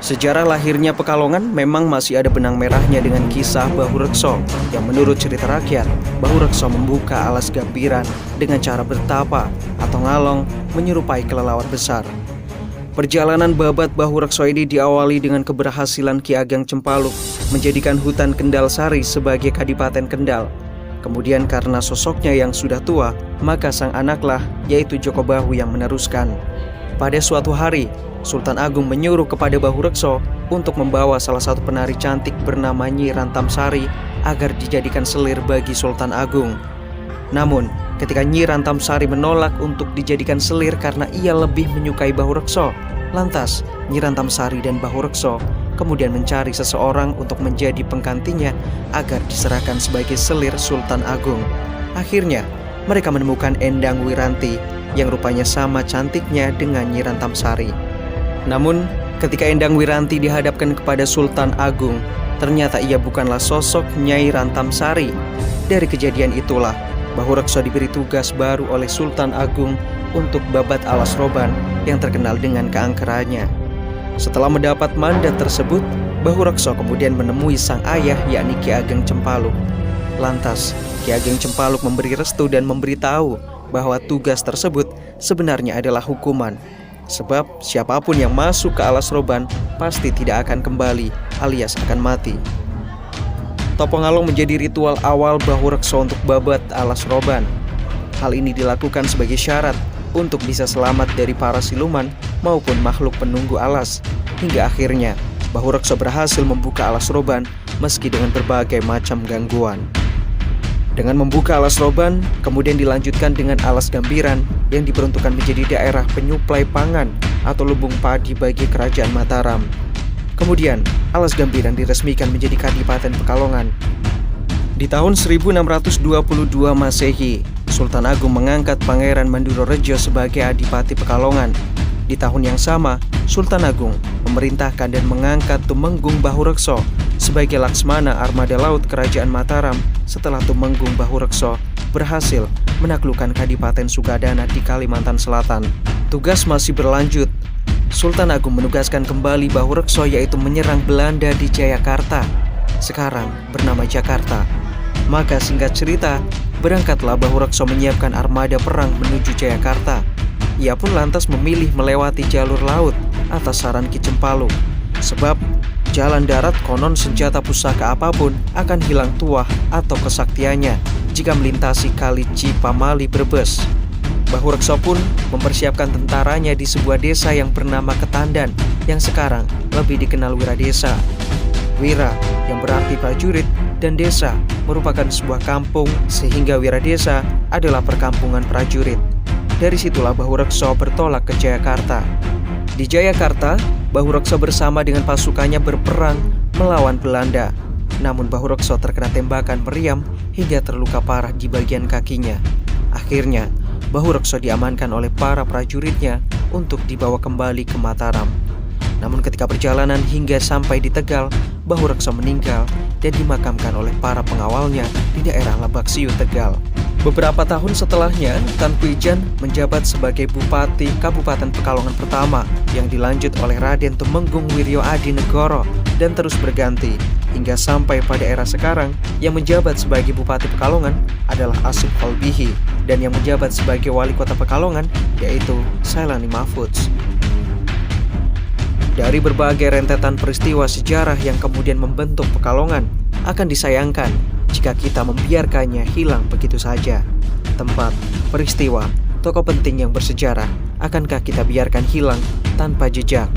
Sejarah lahirnya Pekalongan memang masih ada benang merahnya dengan kisah Bahu Rekso yang menurut cerita rakyat, Bahu Rekso membuka alas gambiran dengan cara bertapa atau ngalong menyerupai kelelawar besar. Perjalanan babat Bahu Rekso ini diawali dengan keberhasilan Ki Ageng Cempaluk menjadikan hutan Kendal Sari sebagai Kadipaten Kendal. Kemudian karena sosoknya yang sudah tua, maka sang anaklah yaitu Joko Bahu yang meneruskan. Pada suatu hari, Sultan Agung menyuruh kepada Bahu Rekso untuk membawa salah satu penari cantik bernama Nyi Rantam Sari agar dijadikan selir bagi Sultan Agung. Namun, ketika Nyi Rantam Sari menolak untuk dijadikan selir karena ia lebih menyukai Bahu Rekso, lantas Nyi Rantam Sari dan Bahu Rekso kemudian mencari seseorang untuk menjadi penggantinya agar diserahkan sebagai selir Sultan Agung. Akhirnya, mereka menemukan Endang Wiranti yang rupanya sama cantiknya dengan Nyi Rantam Sari. Namun, ketika Endang Wiranti dihadapkan kepada Sultan Agung, ternyata ia bukanlah sosok Nyai Rantam Sari. Dari kejadian itulah, Bahu Rekso diberi tugas baru oleh Sultan Agung untuk babat alas roban yang terkenal dengan keangkerannya. Setelah mendapat mandat tersebut, Bahu Rekso kemudian menemui sang ayah yakni Ki Ageng Cempaluk. Lantas, Ki Ageng Cempaluk memberi restu dan memberitahu bahwa tugas tersebut sebenarnya adalah hukuman. Sebab siapapun yang masuk ke alas roban pasti tidak akan kembali alias akan mati. Topo ngalong menjadi ritual awal Bahu Rekso untuk babat alas roban. Hal ini dilakukan sebagai syarat untuk bisa selamat dari para siluman maupun makhluk penunggu alas. Hingga akhirnya Bahu Rekso berhasil membuka alas roban meski dengan berbagai macam gangguan. Dengan membuka alas roban, kemudian dilanjutkan dengan alas gambiran yang diperuntukkan menjadi daerah penyuplai pangan atau lumbung padi bagi Kerajaan Mataram. Kemudian, alas gambiran diresmikan menjadi Kadipaten Pekalongan. Di tahun 1622 Masehi, Sultan Agung mengangkat Pangeran Mandurorejo sebagai Adipati Pekalongan. Di tahun yang sama, Sultan Agung memerintahkan dan mengangkat Tumenggung Bahu Rekso sebagai Laksmana Armada Laut Kerajaan Mataram setelah Tumenggung Bahu Rekso berhasil menaklukkan Kadipaten Sugadana di Kalimantan Selatan. Tugas masih berlanjut. Sultan Agung menugaskan kembali Bahu Rekso yaitu menyerang Belanda di Jayakarta, sekarang bernama Jakarta. Maka singkat cerita, berangkatlah Bahu Rekso menyiapkan armada perang menuju Jayakarta. Ia pun lantas memilih melewati jalur laut atas saran Ki Cempaluk. Sebab jalan darat konon senjata pusaka apapun akan hilang tuah atau kesaktiannya jika melintasi kali Cipamali Brebes. Bahu Rekso pun mempersiapkan tentaranya di sebuah desa yang bernama Ketandan yang sekarang lebih dikenal Wiradesa. Wira yang berarti prajurit dan desa merupakan sebuah kampung sehingga Wiradesa adalah perkampungan prajurit. Dari situlah Bahu Rekso bertolak ke Jayakarta. Di Jayakarta, Bahu Rekso bersama dengan pasukannya berperang melawan Belanda. Namun Bahu Rekso terkena tembakan meriam hingga terluka parah di bagian kakinya. Akhirnya, Bahu Rekso diamankan oleh para prajuritnya untuk dibawa kembali ke Mataram. Namun ketika perjalanan hingga sampai di Tegal, Bahu Rekso meninggal dan dimakamkan oleh para pengawalnya di daerah Labaksiu, Tegal. Beberapa tahun setelahnya, Tan Puijan menjabat sebagai Bupati Kabupaten Pekalongan pertama yang dilanjut oleh Raden Tumenggung Wiryo Adinegoro dan terus berganti hingga sampai pada era sekarang yang menjabat sebagai Bupati Pekalongan adalah Asip Kolbihi dan yang menjabat sebagai Wali Kota Pekalongan yaitu Sailani Mahfudz. Dari berbagai rentetan peristiwa sejarah yang kemudian membentuk Pekalongan, akan disayangkan jika kita membiarkannya hilang begitu saja. Tempat, peristiwa, tokoh penting yang bersejarah, akankah kita biarkan hilang tanpa jejak?